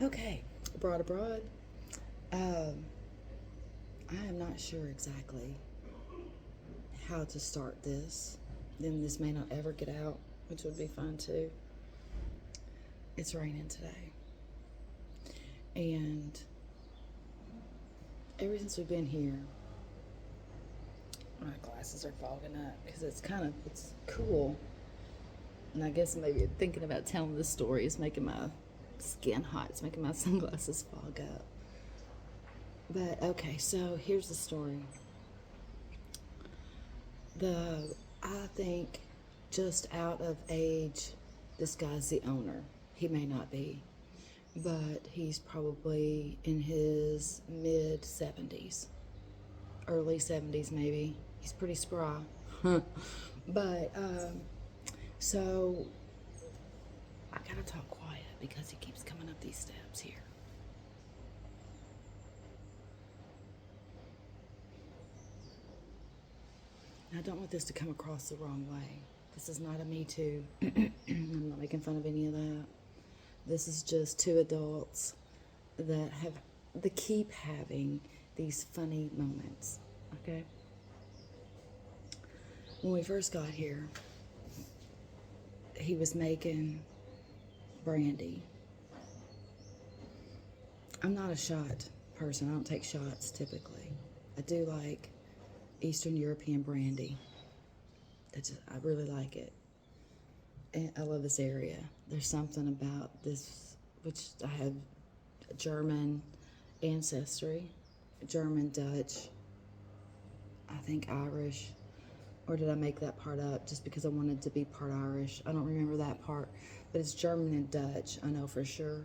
Okay, abroad. Um, I am not sure exactly how to start this. Then this may not ever get out, which would be fun too. It's raining today. And ever since we've been here, my glasses are fogging up because it's cool. And I guess maybe thinking about telling this story is making my skin hot. It's making my sunglasses fog up. But okay, so here's the story. I think just out of age, this guy's the owner. He may not be, but he's probably in his mid 70s, early 70s maybe. He's pretty spry. But so I gotta talk quiet because he keeps coming up these steps here. I don't want this to come across the wrong way. This is not a Me Too. I'm not making fun of any of that. This is just two adults that keep having these funny moments. Okay? When we first got here, he was making brandy. I'm not a shot person. I don't take shots typically. I do like Eastern European brandy. I really like it. And I love this area. There's something about this, which I have German ancestry, German, Dutch, I think Irish, or did I make that part up just because I wanted to be part Irish? I don't remember that part, but it's German and Dutch, I know for sure.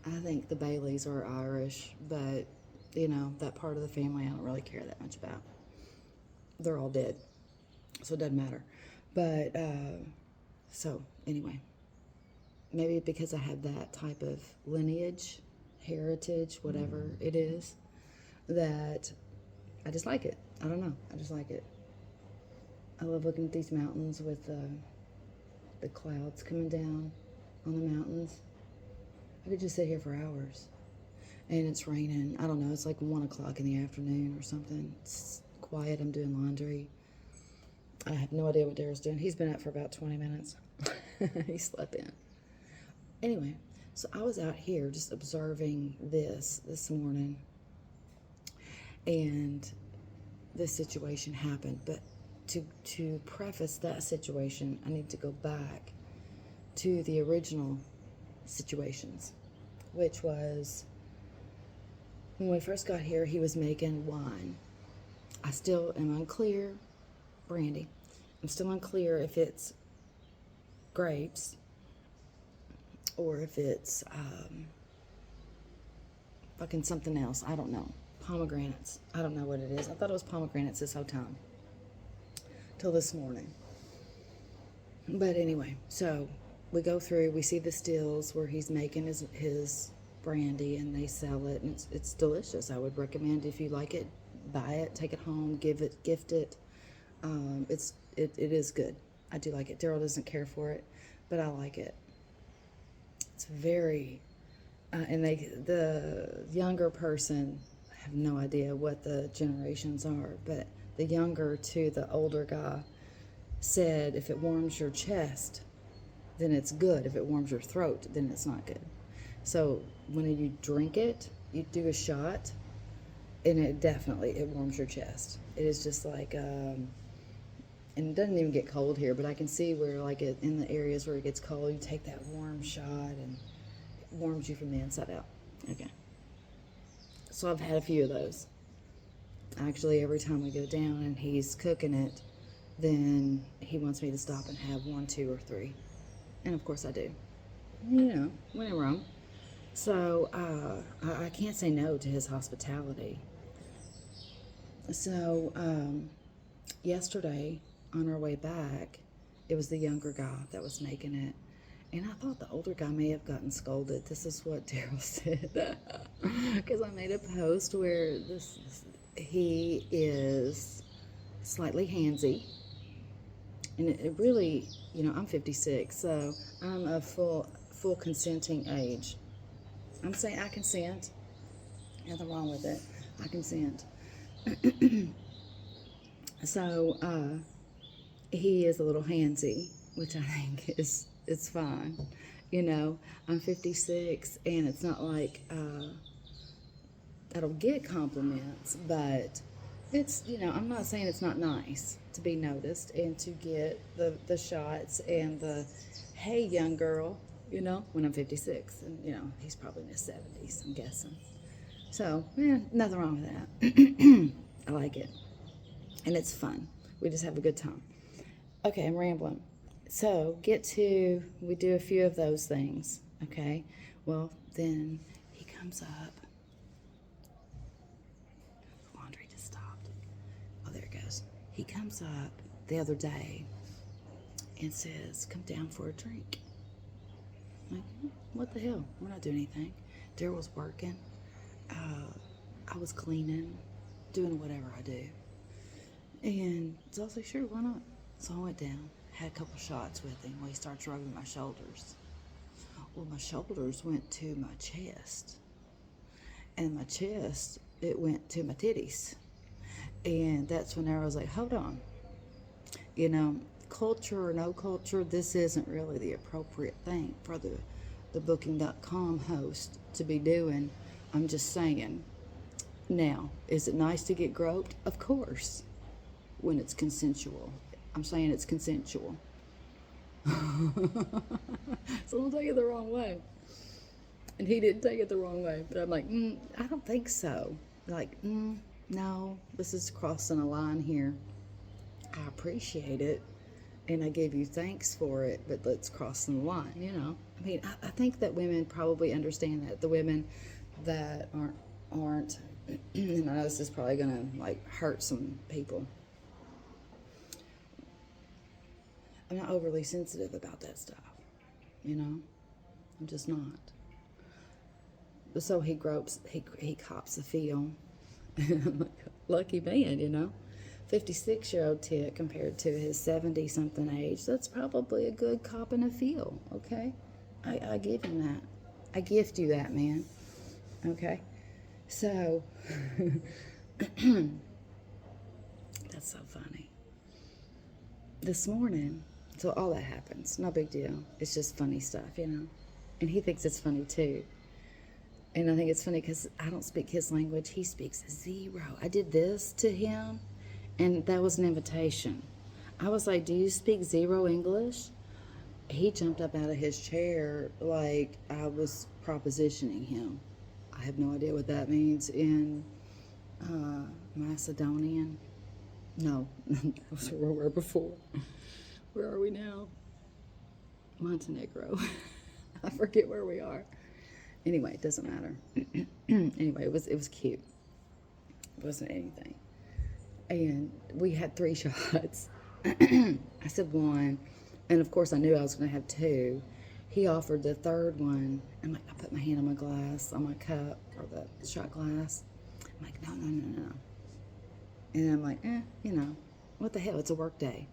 I think the Baileys are Irish, but that part of the family I don't really care that much about. They're all dead, so it doesn't matter. But so anyway, maybe because I have that type of lineage, heritage, whatever it is, that I just like it. I don't know, I just like it. I love looking at these mountains with the clouds coming down on the mountains. I could just sit here for hours. And it's raining. I don't know, it's like 1 o'clock in the afternoon or something. It's quiet, I'm doing laundry. I have no idea what Daryl's doing. He's been up for about 20 minutes. He slept in. Anyway, so I was out here just observing this morning. And this situation happened. But to preface that situation, I need to go back to the original situations, which was when we first got here, he was making wine. I still am unclear, brandy. I'm still unclear if it's grapes or if it's fucking something else. I don't know. Pomegranates. I don't know what it is. I thought it was pomegranates this whole time till this morning. But anyway, so we go through, we see the stills where he's making his brandy and they sell it, and it's delicious. I would recommend, if you like it, buy it, take it home, gift it. It is good. I do like it. Daryl doesn't care for it, but I like it. It's very and the younger person, I have no idea what the generations are, but the younger to the older guy said, if it warms your chest, then it's good. If it warms your throat, then it's not good. So when you drink it, you do a shot, and it warms your chest. It is just like, and it doesn't even get cold here, but I can see where, like, in the areas where it gets cold, you take that warm shot, and it warms you from the inside out. Okay. So I've had a few of those. Actually, every time we go down and he's cooking it, then he wants me to stop and have 1, 2, or 3. And of course I do. When in Rome. So I can't say no to his hospitality. So yesterday, on our way back, it was the younger guy that was making it. And I thought the older guy may have gotten scolded. This is what Daryl said. Because I made a post where he is slightly handsy. And it really, I'm 56, so I'm a full consenting age. I'm saying I consent. Nothing wrong with it. I consent. So he is a little handsy, which I think is it's fine. I'm 56, and it's not like I don't get compliments, but I'm not saying it's not nice to be noticed and to get the shots and the, hey, young girl, when I'm 56, and, he's probably in his 70s, I'm guessing. So, nothing wrong with that. I like it. And it's fun. We just have a good time. Okay, I'm rambling. So, we do a few of those things, okay? Well, then he comes up. The laundry just stopped. Oh, there it goes. He comes up the other day and says, come down for a drink. I'm like, what the hell? We're not doing anything. Daryl was working. I was cleaning, doing whatever I do. And so I was like, sure, why not? So I went down, had a couple shots with him while he starts rubbing my shoulders. Well, my shoulders went to my chest. And my chest, it went to my titties. And that's when I was like, hold on. Culture or no culture, this isn't really the appropriate thing for the Booking.com host to be doing. I'm just saying. Now, is it nice to get groped? Of course, when it's consensual. I'm saying it's consensual. So don't take it the wrong way. And he didn't take it the wrong way. But I'm like, I don't think so. Like, no, this is crossing a line here. I appreciate it, and I gave you thanks for it, but let's cross the line, I mean, I think that women probably understand that. The women that aren't, and I know this is probably going to, hurt some people. I'm not overly sensitive about that stuff, I'm just not. So he cops the feel. And I'm like, lucky man, 56-year-old tit compared to his 70-something age, that's probably a good cop and a feel, okay? I give him that. I gift you that, man. Okay? So, that's so funny. This morning, so all that happens, no big deal. It's just funny stuff, And he thinks it's funny too. And I think it's funny because I don't speak his language. He speaks zero. I did this to him, and that was an invitation. I was like, do you speak zero English? He jumped up out of his chair like I was propositioning him. I have no idea what that means in Macedonian. No, that was where we were before. Where are we now? Montenegro. I forget where we are. Anyway, it doesn't matter. Anyway, it was cute. It wasn't anything. And we had 3 shots. I said 1, and of course I knew I was going to have 2. He offered the 3rd one, and I put my hand on my glass, on my cup, or the shot glass. I'm like, no. And I'm like, what the hell? It's a work day.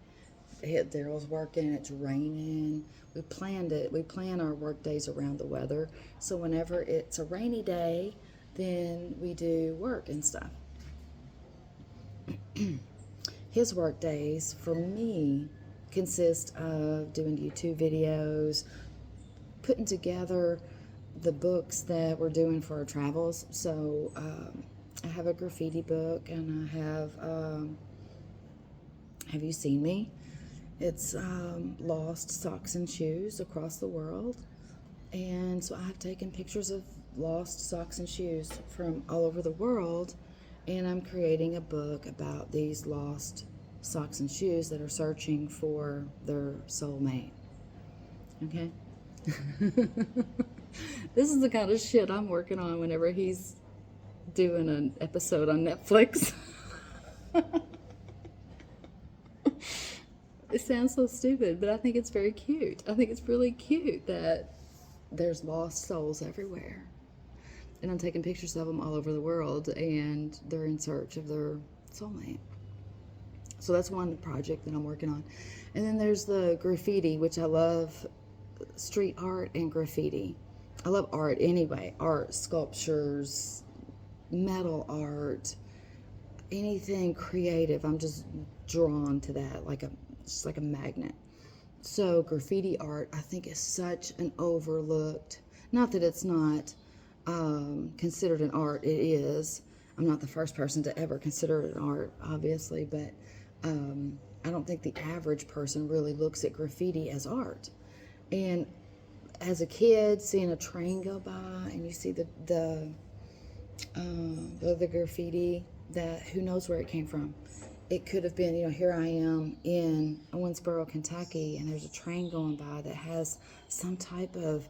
Daryl's working, it's raining. We planned it. We plan our work days around the weather. So whenever it's a rainy day, then we do work and stuff. His work days, for me, consist of doing YouTube videos, putting together the books that we're doing for our travels. So I have a graffiti book, and I have you seen me? It's lost socks and shoes across the world. And so I've taken pictures of lost socks and shoes from all over the world, and I'm creating a book about these lost socks and shoes that are searching for their soulmate. Okay? This is the kind of shit I'm working on whenever he's doing an episode on Netflix. It sounds so stupid, but I think it's very cute. I think it's really cute that there's lost souls everywhere. And I'm taking pictures of them all over the world, and they're in search of their soulmate. So that's one project that I'm working on. And then there's the graffiti, which I love, street art and graffiti. I love art anyway, art, sculptures, metal art, anything creative. I'm just drawn to that, just like a magnet. So graffiti art, I think, is such an overlooked. Not that it's not considered an art. It is. I'm not the first person to ever consider it an art, obviously, but I don't think the average person really looks at graffiti as art. And as a kid, seeing a train go by and you see the graffiti, that who knows where it came from. It could have been, here I am in Owensboro, Kentucky, and there's a train going by that has some type of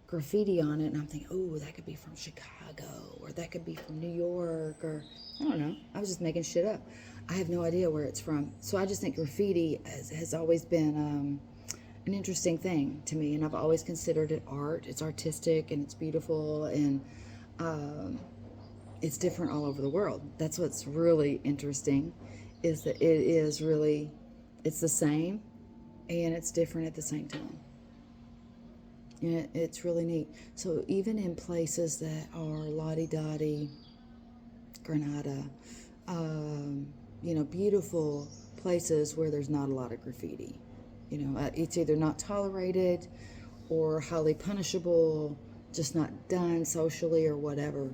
graffiti on it, and I'm thinking, oh, that could be from Chicago, or that could be from New York, or I don't know. I was just making shit up. I have no idea where it's from. So I just think graffiti has always been an interesting thing to me, and I've always considered it art. It's artistic, and it's beautiful, and it's different all over the world. That's what's really interesting, is that it's the same, and it's different at the same time. And it's really neat. So even in places that are la-di-da-di, Granada, beautiful places where there's not a lot of graffiti. It's either not tolerated or highly punishable, just not done socially or whatever.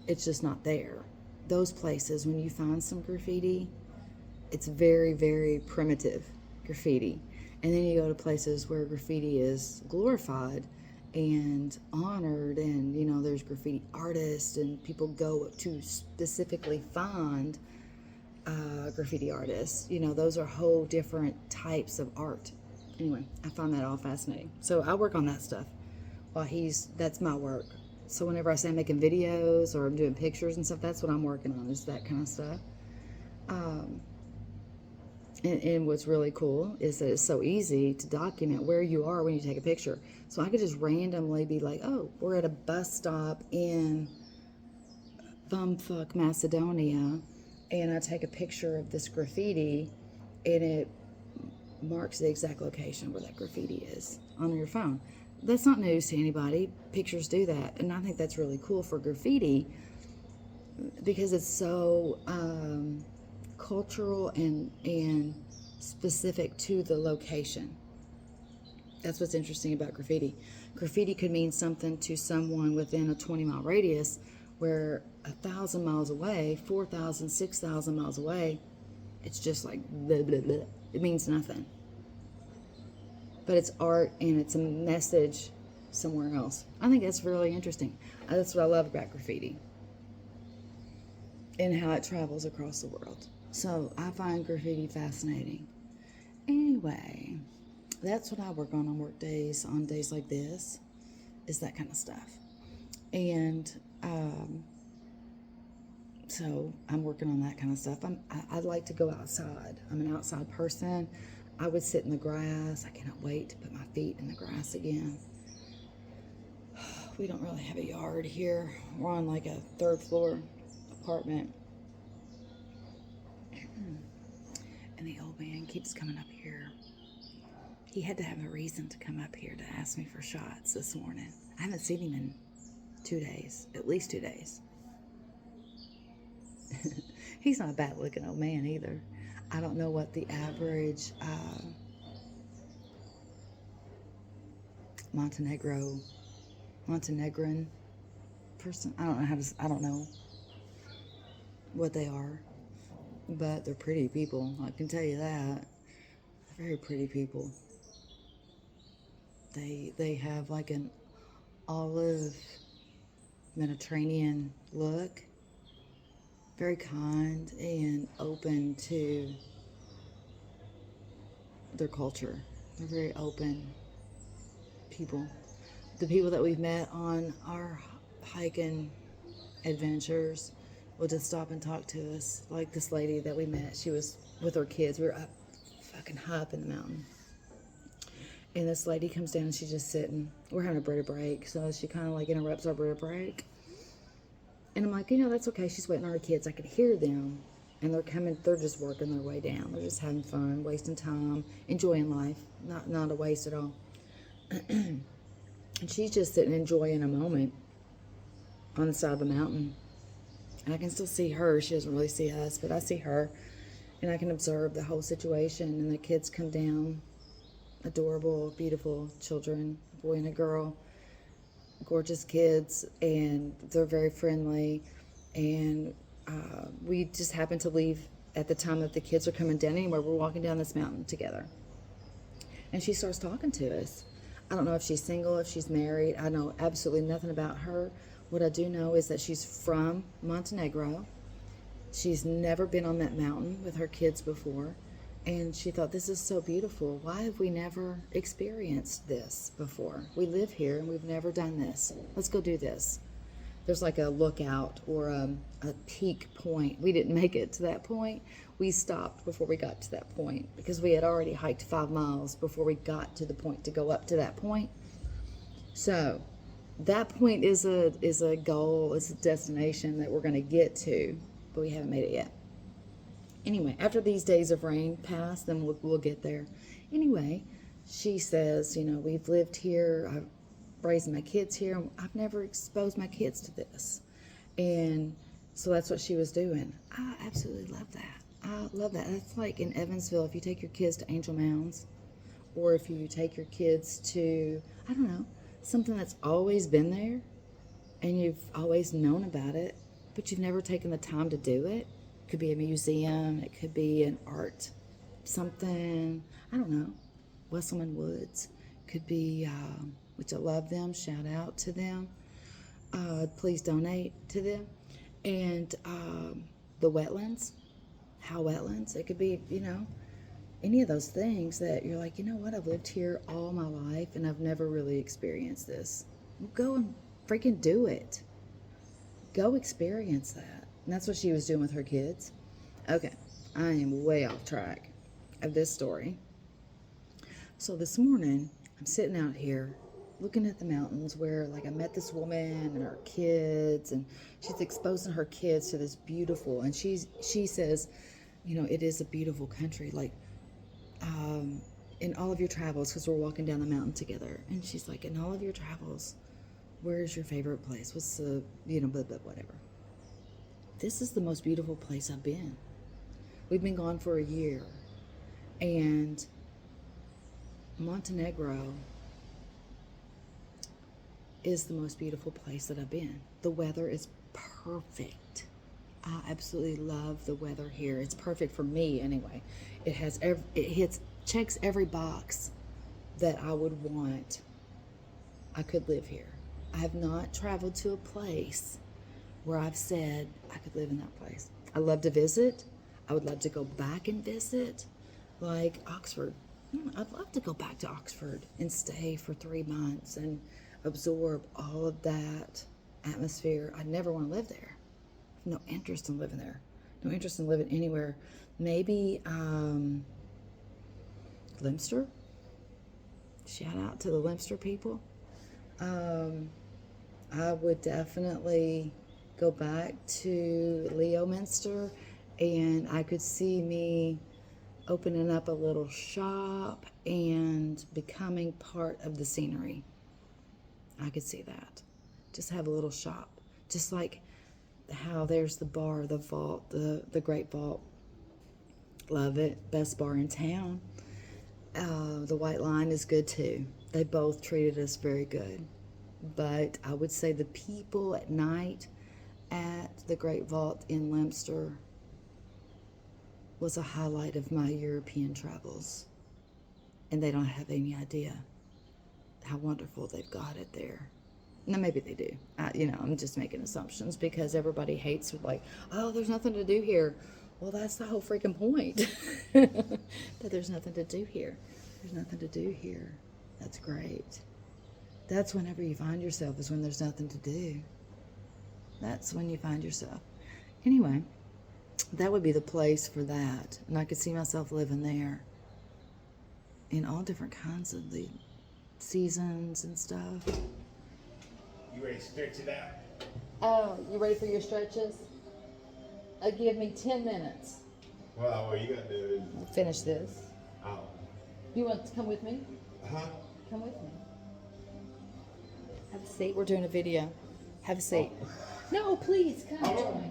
It's just not there. Those places, when you find some graffiti, it's very, very primitive graffiti. And then you go to places where graffiti is glorified and honored, and there's graffiti artists, and people go to specifically find graffiti artists. Those are whole different types of art. Anyway, I find that all fascinating. So I work on that stuff while that's my work. So whenever I say I'm making videos or I'm doing pictures and stuff, that's what I'm working on, is that kind of stuff. And what's really cool is that it's so easy to document where you are when you take a picture. So I could just randomly be like, oh, we're at a bus stop in bumfuck Macedonia, and I take a picture of this graffiti, and it marks the exact location where that graffiti is on your phone. That's not news to anybody. Pictures do that, and I think that's really cool for graffiti because it's so cultural and specific to the location. That's what's interesting about graffiti. Graffiti could mean something to someone within a 20-mile radius, where 1,000 miles away, 4,000, 6,000 miles away, it's just like blah, blah, blah. It means nothing. But it's art, and it's a message somewhere else. I think that's really interesting. That's what I love about graffiti, and how it travels across the world. So I find graffiti fascinating. Anyway, that's what I work on work days, on days like this, is that kind of stuff. And so I'm working on that kind of stuff. I'd like to go outside. I'm an outside person. I would sit in the grass. I cannot wait to put my feet in the grass again. We don't really have a yard here. We're on like a 3rd floor apartment. And the old man keeps coming up here. He had to have a reason to come up here to ask me for shots this morning. I haven't seen him in 2 days, at least 2 days. He's not a bad looking old man either. I don't know what the average Montenegrin person, I don't know what they are, but they're pretty people. I can tell you that. They're very pretty people. They have like an olive Mediterranean look. Very kind and open to their culture. They're very open people. The people that we've met on our hiking adventures will just stop and talk to us. Like this lady that we met, she was with her kids. We were up fucking high up in the mountain. And this lady comes down and she's just sitting. We're having a Brita break, so she kind of like interrupts our Brita break. And I'm like, that's okay. She's waiting on her kids. I could hear them. And they're just working their way down. They're just having fun, wasting time, enjoying life. Not a waste at all. And she's just sitting enjoying a moment on the side of the mountain. And I can still see her. She doesn't really see us, but I see her. And I can observe the whole situation. And the kids come down. Adorable, beautiful children, a boy and a girl. Gorgeous kids. And they're very friendly. And we just happened to leave at the time that the kids are coming down. Anyway, we're walking down this mountain together. And she starts talking to us. I don't know if she's single, if she's married. I know absolutely nothing about her. What I do know is that she's from Montenegro. She's never been on that mountain with her kids before. And she thought, this is so beautiful. Why have we never experienced this before? We live here and we've never done this. Let's go do this. There's like a lookout or a peak point. We didn't make it to that point. We stopped before we got to that point because we had already hiked 5 miles before we got to the point to go up to that point. So that point is a goal, it's a destination that we're going to get to, but we haven't made it yet. Anyway, after these days of rain pass, then we'll get there. Anyway, she says, we've lived here, I've raised my kids here, I've never exposed my kids to this. And so that's what she was doing. I absolutely love that. I love that. That's like in Evansville, if you take your kids to Angel Mounds, or if you take your kids to, I don't know, something that's always been there and you've always known about it, but you've never taken the time to do it. It could be a museum, it could be an art, something, I don't know, Wesselman Woods, could be, which I love them, shout out to them, please donate to them, and the wetlands, Howe Wetlands, it could be, any of those things that you're like, what, I've lived here all my life and I've never really experienced this. Well, go and freaking do it. Go experience that. And that's what she was doing with her kids. Okay, I am way off track of this story. So this morning, I'm sitting out here looking at the mountains where, I met this woman and her kids, and she's exposing her kids to this beautiful, and she says, it is a beautiful country, in all of your travels, because we're walking down the mountain together, and she's like, in all of your travels, where's your favorite place? What's the, whatever. This is the most beautiful place I've been. We've been gone for a year, and Montenegro is the most beautiful place that I've been. The weather is perfect. I absolutely love the weather here. It's perfect for me anyway. It checks every box that I would want. I could live here. I have not traveled to a place where I've said I could live in that place. I love to visit. I would love to go back and visit, like Oxford. I'd love to go back to Oxford and stay for 3 months and absorb all of that atmosphere. I never want to live there. I have no interest in living there. No interest in living anywhere. Maybe Limster. Shout out to the Limster people. I would definitely go back to Leominster, and I could see me opening up a little shop and becoming part of the scenery. I could see that. Just have a little shop. Just like how there's the bar, the vault, the Great Vault. Love it. Best bar in town. The White Line is good too. They both treated us very good. But I would say the people at night at the Great Vault in Limster was a highlight of my European travels. And they don't have any idea how wonderful they've got it there. Now, maybe they do. I'm just making assumptions because everybody hates, oh, there's nothing to do here. Well, that's the whole freaking point. That there's nothing to do here. There's nothing to do here. That's great. That's whenever you find yourself, is when there's nothing to do. That's when you find yourself. Anyway, that would be the place for that. And I could see myself living there in all different kinds of the seasons and stuff. You ready to stretch it out? Oh, you ready for your stretches? Give me 10 minutes. Well, all you gotta do is Finish this. oh. You want to come with me? Huh? Come with me. Have a seat. We're doing a video. Have a seat. No, please, come join me.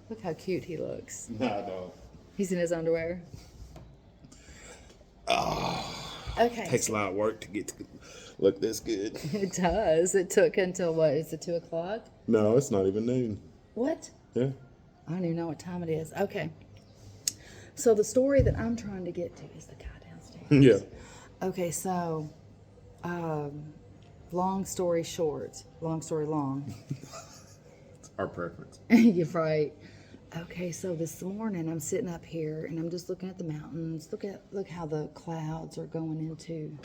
Look how cute he looks. No, I don't. He's in his underwear. Oh. Okay. Takes a lot of work to get to look this good. It does. It took until what? Is it 2 o'clock? No, it's not even noon. What? Yeah. I don't even know what time it is. Okay. So the story that I'm trying to get to is the guy downstairs. Yeah. Okay, so long story short, long story long. It's our preference. You're right. Okay, so this morning I'm sitting up here and I'm just looking at the mountains. Look how the clouds are going into.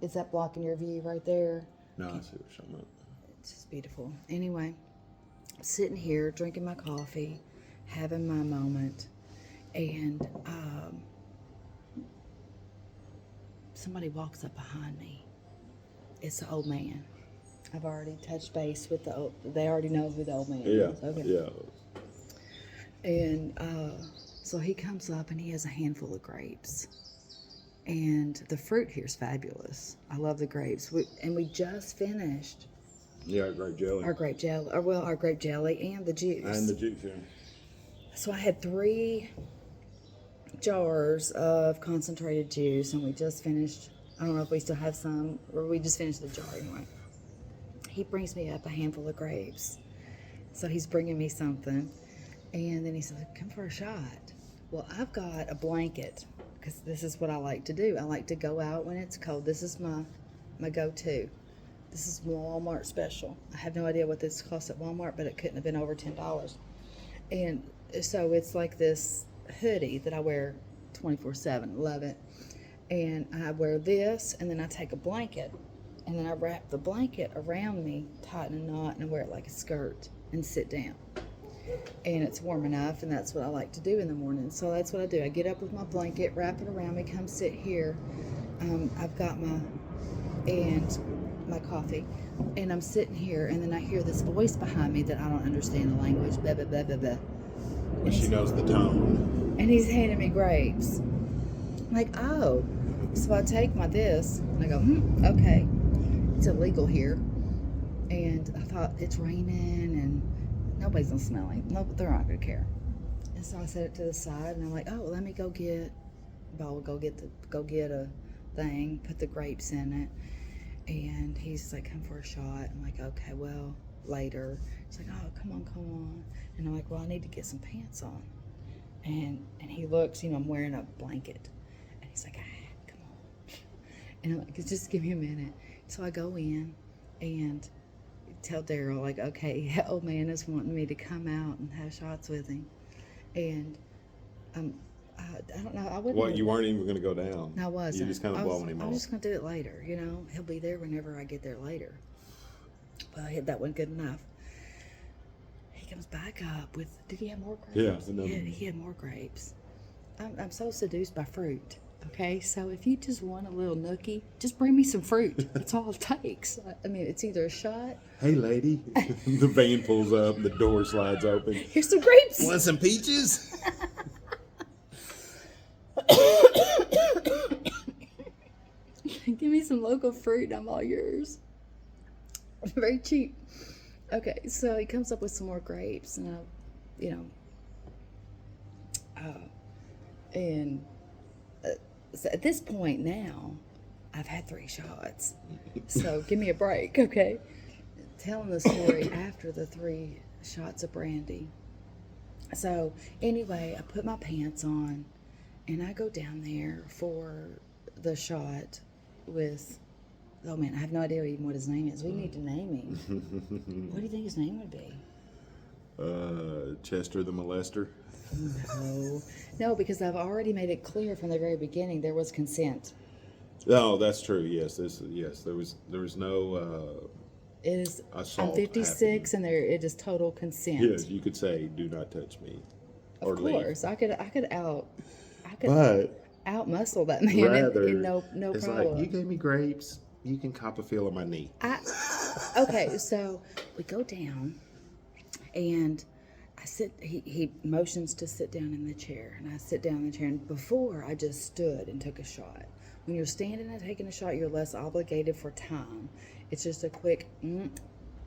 Is that blocking your view right there? No, I see what you're talking about. It's just beautiful. Anyway, sitting here drinking my coffee, having my moment, and somebody walks up behind me. It's the old man. I've already touched base with the old. They already know who the old man is. Okay. Yeah. And so he comes up and he has a handful of grapes. And the fruit here is fabulous. I love the grapes. We just finished Yeah, grape jelly. our grape jelly and the juice. And the juice, yeah. So I had 3 jars of concentrated juice, and we just finished. I don't know if we still have some, or we just finished the jar anyway. He brings me up a handful of grapes. So he's bringing me something. And then he said, come for a shot. Well, I've got a blanket, because this is what I like to do. I like to go out when it's cold. This is my go-to. This is Walmart special. I have no idea what this costs at Walmart, but it couldn't have been over $10. And so it's like this hoodie that I wear 24/7. Love it. And I wear this, and then I take a blanket, and then I wrap the blanket around me, tighten a knot, and I wear it like a skirt and sit down. And it's warm enough, and that's what I like to do in the morning. So that's what I do. I get up with my blanket, wrap it around me, come sit here. I've got my coffee, and I'm sitting here, and then I hear this voice behind me that I don't understand the language. Blah, blah, blah, blah, blah. But she knows the tone. And he's handing me grapes. I'm like, oh. So I take my this, and I go, okay. It's illegal here. And I thought, it's raining, and nobody's gonna smell it. No, they're not gonna care. And so I set it to the side, and I'm like, oh, let me go get a thing, put the grapes in it. And he's like, come for a shot. I'm like, okay, well, later. He's like, oh, come on. And I'm like, well, I need to get some pants on. And he looks, I'm wearing a blanket. And he's like, come on. And I'm like, just give me a minute. So I go in and tell Daryl, like, okay, the old man is wanting me to come out and have shots with him. And I don't know. I wouldn't. Well, you weren't even going to go down. No, I wasn't. You just kind of blowing him I off. was just going to do it later. He'll be there whenever I get there later. But that wasn't good enough. He comes back up with. Did he have more grapes? Yeah, He had more grapes. I'm so seduced by fruit. Okay, so if you just want a little nookie, just bring me some fruit. That's all it takes. I mean, it's either a shot. Hey, lady. The van pulls up, the door slides open. Here's some grapes. Want some peaches? Give me some local fruit. I'm all yours. Very cheap. Okay, so he comes up with some more grapes, and so at this point now, I've had 3 shots. So give me a break, okay? Telling the story after the 3 shots of brandy. So anyway, I put my pants on, and I go down there for the shot with. Oh man, I have no idea even what his name is. We need to name him. What do you think his name would be? Chester the Molester. No, because I've already made it clear from the very beginning there was consent. Oh, that's true. Yes, there was no. It is. Assault I'm 56, happening. and it is total consent. Yes, you could say, "Do not touch me," or of course, leave. I could out muscle that man Rather, in no it's problem. like, you gave me grapes. You can cop a feel on my knee. Okay, so we go down, and I sit. He motions to sit down in the chair, and I sit down in the chair. And before, I just stood and took a shot. When you're standing and taking a shot, you're less obligated for time. It's just a quick, and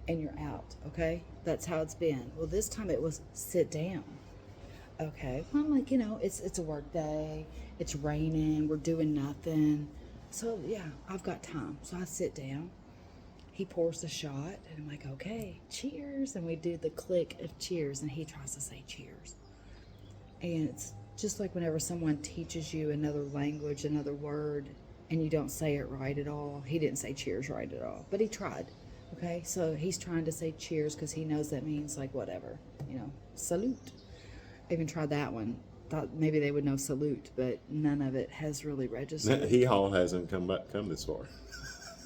you're out. Okay, that's how it's been. Well, this time it was sit down. Okay, well, I'm like, it's a work day. It's raining. We're doing nothing. So yeah, I've got time. So I sit down. He pours the shot, and I'm like, okay, cheers. And we do the click of cheers, and he tries to say cheers. And it's just like whenever someone teaches you another language, another word, and you don't say it right at all. He didn't say cheers right at all, but he tried. Okay, so he's trying to say cheers because he knows that means like whatever, salute. I even tried that one. Thought maybe they would know salute, but none of it has really registered. Hee haw hasn't come this far.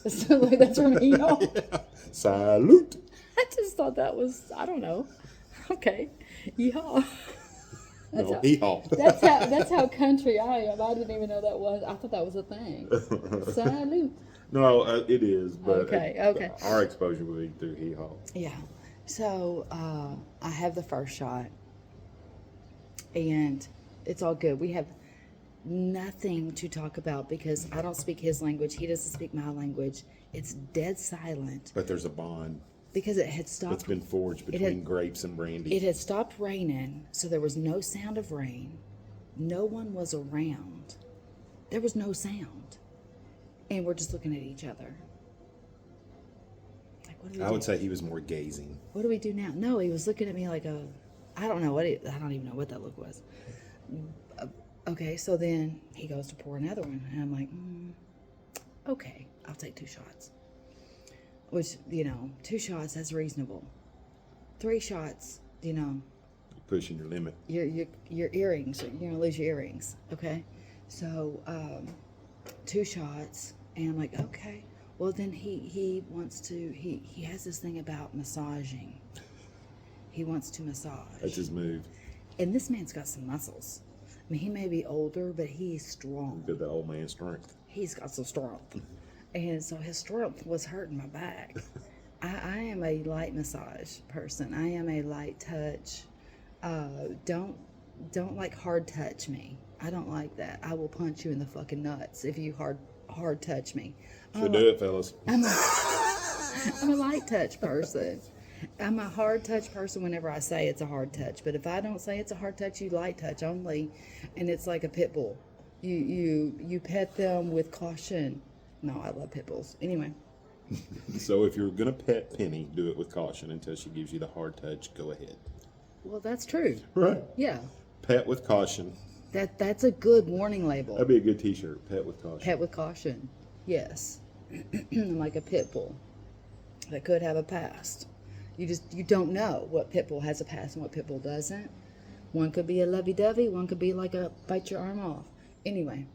So like that's from hee haw. Yeah. Salute. I just thought that was, I don't know. Okay, yeehaw. No, hee haw. That's how country I am. I didn't even know that was. I thought that was a thing. Salute. No, it is. But Okay. Our exposure would be through hee haw. Yeah. So I have the first shot, and it's all good. We have nothing to talk about because I don't speak his language. He doesn't speak my language. It's dead silent. But there's a bond Because it had stopped. that's been forged between grapes and brandy. It had stopped raining, so there was no sound of rain. No one was around. There was no sound. And we're just looking at each other. Like, what do we do? I would say he was more gazing. What do we do now? No, he was looking at me like I don't even know what that look was. Okay, so then he goes to pour another one, and I'm like, okay, I'll take 2 shots. Which, 2 shots, that's reasonable. 3 shots, Pushing your limit. your earrings, you're gonna lose your earrings, okay? So, 2 shots, and I'm like, okay. Well, then he wants to, he has this thing about massaging. He wants to massage. That's his move. And this man's got some muscles. I mean, he may be older, but he's strong. Good, that old man's strength. He's got some strength. And so his strength was hurting my back. I am a light massage person. I am a light touch. Don't like hard touch me. I don't like that. I will punch you in the fucking nuts if you hard touch me. So do it, fellas. I'm a light touch person. I'm a hard touch person whenever I say it's a hard touch. But if I don't say it's a hard touch, you light touch only, and it's like a pit bull. You pet them with caution. No, I love pit bulls. Anyway. So if you're gonna pet Penny, do it with caution until she gives you the hard touch. Go ahead. Well, that's true. Right. Yeah. Pet with caution. That's a good warning label. That'd be a good T-shirt. Pet with caution. Pet with caution. Yes. Like a pit bull that could have a past. You don't know what pit bull has a past and what pit bull doesn't. One could be a lovey-dovey. One could be like a bite your arm off. Anyway,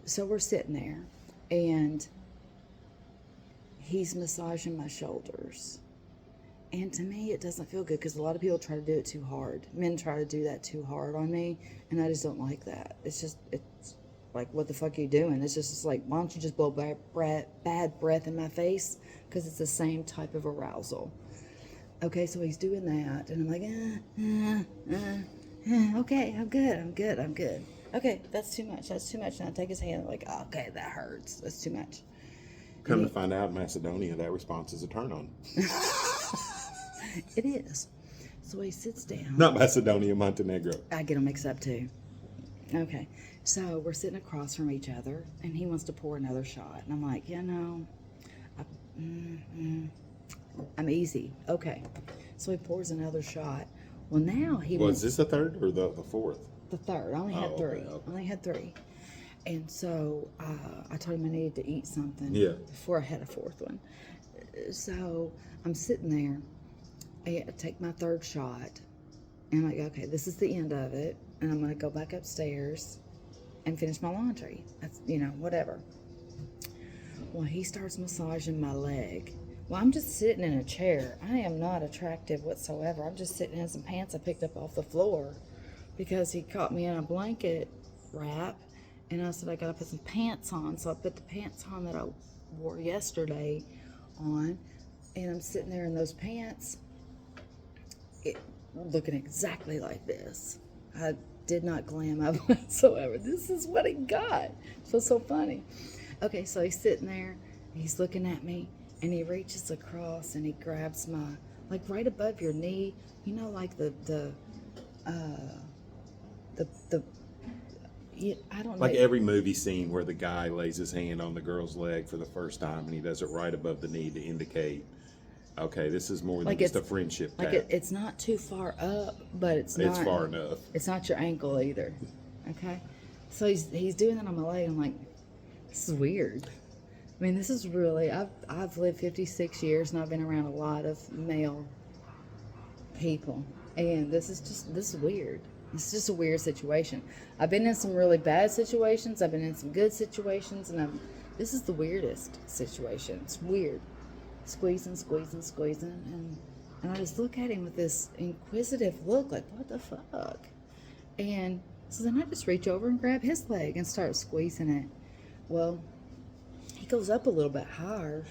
so we're sitting there, and he's massaging my shoulders. And to me, it doesn't feel good because a lot of people try to do it too hard. Men try to do that too hard on me, and I just don't like that. It's like, what the fuck are you doing? It's like, why don't you just blow bad breath in my face? Because it's the same type of arousal. Okay, so he's doing that, and I'm like, okay, I'm good. Okay, that's too much. And I take his hand, like, oh, okay, that hurts. That's too much. Come to find out, Macedonia, that response is a turn on. It is. So he sits down. Not Macedonia, Montenegro. I get them mixed up too. Okay, so we're sitting across from each other, and he wants to pour another shot, and I'm like, I'm easy. Okay, so he pours another shot. Well, now he Was this the third or the fourth? The third. I only had 3. Okay. I only had 3. And so I told him I needed to eat something before I had a 4th one. So I'm sitting there. I take my 3rd shot. And I'm like, okay, this is the end of it. And I'm going to go back upstairs and finish my laundry. That's, whatever. Well, he starts massaging my leg. Well, I'm just sitting in a chair. I am not attractive whatsoever. I'm just sitting in some pants I picked up off the floor because he caught me in a blanket wrap. And I said, I got to put some pants on. So I put the pants on that I wore yesterday on. And I'm sitting there in those pants, looking exactly like this. I did not glam up whatsoever. This is what he got. It was so funny. Okay, so he's sitting there, he's looking at me, and he reaches across and he grabs my, like right above your knee, you know, like I don't know. Like every movie scene where the guy lays his hand on the girl's leg for the first time and he does it right above the knee to indicate, okay, this is more than just a friendship tap. Like it's not too far up, but it's far enough. It's not your ankle either. Okay? So he's doing that on my leg. I'm like, this is weird. I mean, this is really, I've lived 56 years and I've been around a lot of male people. And this is weird. It's just a weird situation. I've been in some really bad situations. I've been in some good situations. And this is the weirdest situation. It's weird. Squeezing. And I just look at him with this inquisitive look, like, what the fuck? And so then I just reach over and grab his leg and start squeezing it. Well, he goes up a little bit higher.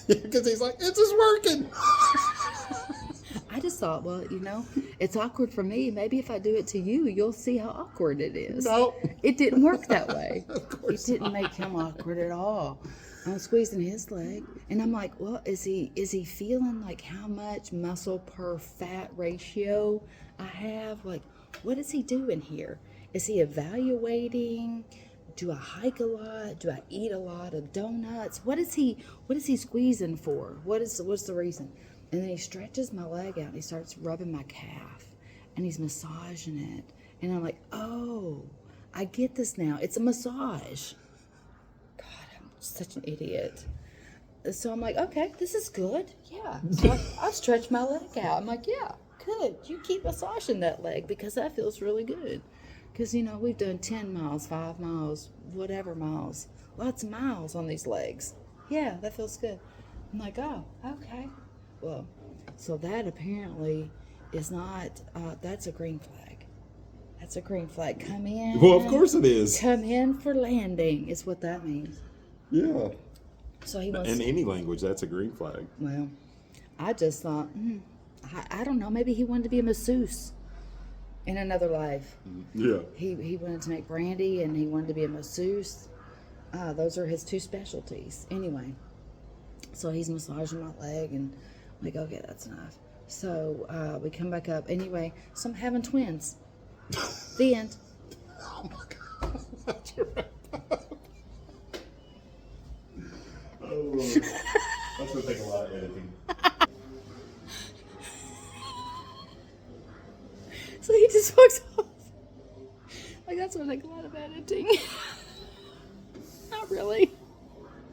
Because he's like, it's just working. I just thought, well, you know, it's awkward for me. Maybe if I do it to you, you'll see how awkward it is. No. It didn't work that way. It didn't make him awkward at all. I'm squeezing his leg, and I'm like, well, is he feeling like how much muscle per fat ratio I have? Like, what is he doing here? Is he evaluating? Do I hike a lot? Do I eat a lot of donuts? What is he squeezing for? What's the reason? And then he stretches my leg out and he starts rubbing my calf and he's massaging it. And I'm like, oh, I get this now. It's a massage. God, I'm such an idiot. So I'm like, okay, this is good. Yeah. So I've stretched my leg out. I'm like, yeah, good. You keep massaging that leg because that feels really good. Because, you know, we've done 10 miles, 5 miles, whatever miles. Lots of miles on these legs. Yeah, that feels good. I'm like, oh, okay. Well, so that apparently is not, that's a green flag. That's a green flag. Come in. Well, of course it is. Come in for landing is what that means. Yeah. So he wants. In any language, that's a green flag. Well, I just thought, I don't know, maybe he wanted to be a masseuse in another life. Yeah. He wanted to make brandy and he wanted to be a masseuse. Those are his two specialties. Anyway, so he's massaging my leg and I'm like, okay, that's enough. So we come back up. Anyway, so I'm having twins. The end. Oh my God. That's right. Oh, that's going to take a lot of editing. So he just walks off. Like, that's going to take a lot of editing. Not really.